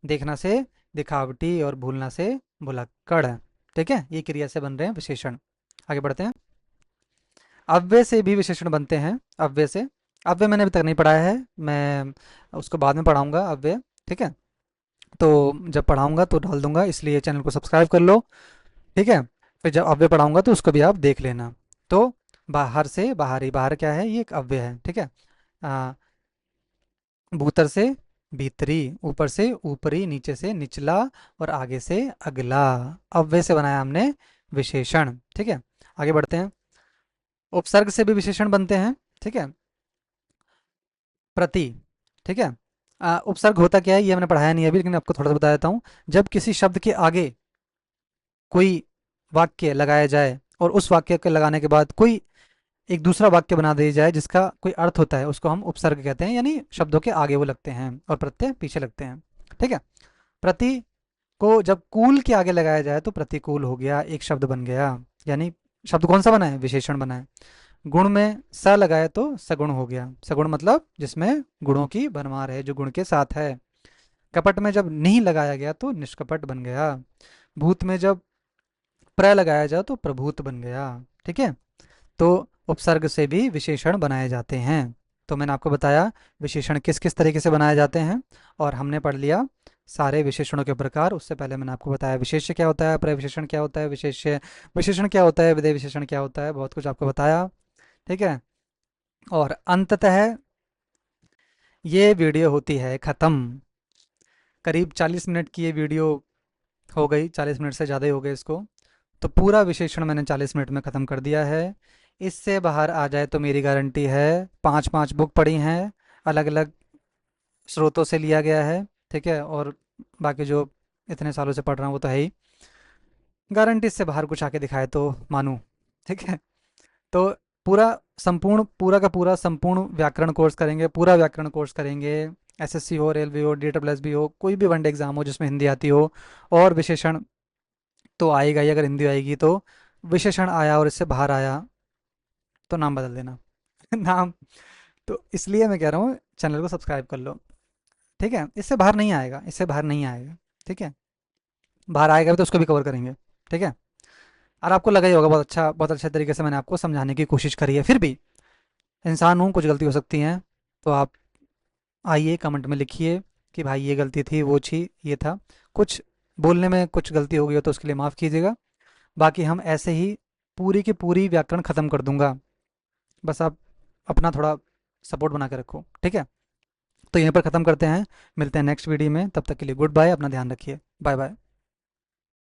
A: देखना से दिखावटी और भूलना से भुलक्कड़। ठीक है, ये क्रिया से बन रहे हैं विशेषण। आगे बढ़ते हैं। अव्यय से भी विशेषण बनते हैं। अव्यय से, अव्यय मैंने अभी तक नहीं पढ़ाया है, मैं उसको बाद में पढ़ाऊंगा अव्यय। ठीक है, तो जब पढ़ाऊंगा तो डाल दूंगा, इसलिए चैनल को सब्सक्राइब कर लो। ठीक है, फिर जब अव्यय पढ़ाऊंगा तो उसको भी आप देख लेना। तो बाहर से बाहरी, बाहर क्या है, ये एक अव्यय है। ठीक है, आ, भूतर से भीतरी, ऊपर से ऊपरी, नीचे से निचला और आगे से अगला, अव्यय से बनाया हमने विशेषण। ठीक है, आगे बढ़ते हैं। उपसर्ग से भी विशेषण बनते हैं। ठीक है, प्रति। ठीक है, उपसर्ग होता क्या है ये हमने पढ़ाया नहीं है अभी, लेकिन आपको थोड़ा सा बता देता हूँ। जब किसी शब्द के आगे कोई वाक्य लगाया जाए और उस वाक्य के लगाने के बाद कोई एक दूसरा वाक्य बना दिया जाए जिसका कोई अर्थ होता है, उसको हम उपसर्ग कहते हैं, यानी शब्दों के आगे वो लगते हैं और प्रत्यय पीछे लगते हैं। ठीक है, प्रति को जब कूल के आगे लगाया जाए तो प्रतिकूल हो गया, एक शब्द बन गया। यानी शब्द कौन सा बना है, विशेषण बना है। गुण में स लगाए तो सगुण हो गया, सगुण मतलब जिसमें गुणों की भरमार है, जो गुण के साथ है। कपट में जब नहीं लगाया गया तो निष्कपट बन गया। भूत में जब प्र लगाया जाए तो प्रभूत बन गया। ठीक है, तो उपसर्ग से भी विशेषण बनाए जाते हैं। तो मैंने आपको बताया विशेषण किस किस तरीके से बनाए जाते हैं, और हमने पढ़ लिया सारे विशेषणों के प्रकार। उससे पहले मैंने आपको बताया विशेष्य क्या होता है, प्रविशेषण क्या होता है, विशेष्य विशेषण क्या होता है, विधेय विशेषण क्या होता है, बहुत कुछ आपको बताया। ठीक है, और अंततः ये वीडियो होती है ख़त्म। करीब 40 मिनट की ये वीडियो हो गई, 40 मिनट से ज़्यादा ही हो गए इसको। तो पूरा विशेषण मैंने 40 मिनट में ख़त्म कर दिया है। इससे बाहर आ जाए तो मेरी गारंटी है, पांच पांच बुक पढ़ी हैं, अलग अलग स्रोतों से लिया गया है। ठीक है, और बाकी जो इतने सालों से पढ़ रहा हूँ वो तो है ही, गारंटी इससे बाहर कुछ आके दिखाए तो मानूँ। ठीक है, तो पूरा संपूर्ण, पूरा का पूरा संपूर्ण व्याकरण कोर्स करेंगे, पूरा व्याकरण कोर्स करेंगे। एसएससी हो, रेलवे हो, डीडब्ल्यूएसबी हो, कोई भी वनडे एग्जाम हो जिसमें हिंदी आती हो, और विशेषण तो आएगा ही, अगर हिंदी आएगी तो। विशेषण आया और इससे बाहर आया तो नाम बदल देना। नाम, तो इसलिए मैं कह रहा हूँ चैनल को सब्सक्राइब कर लो। ठीक है, इससे बाहर नहीं आएगा, इससे बाहर नहीं आएगा। ठीक है, बाहर आएगा भी तो उसको भी कवर करेंगे। ठीक है, और आपको लगा ही होगा बहुत अच्छा, बहुत अच्छे तरीके से मैंने आपको समझाने की कोशिश करी है। फिर भी इंसान हूँ, कुछ गलती हो सकती हैं, तो आप आइए कमेंट में लिखिए कि भाई ये गलती थी, वो थी, ये था। कुछ बोलने में कुछ गलती हो गई हो तो उसके लिए माफ़ कीजिएगा। बाकी हम ऐसे ही पूरी की पूरी व्याकरण ख़त्म कर दूंगा, बस आप अपना थोड़ा सपोर्ट बना के रखो। ठीक है, तो यहीं पर ख़त्म करते हैं, मिलते हैं नेक्स्ट वीडियो में, तब तक के लिए गुड बाय, अपना ध्यान रखिए, बाय बाय।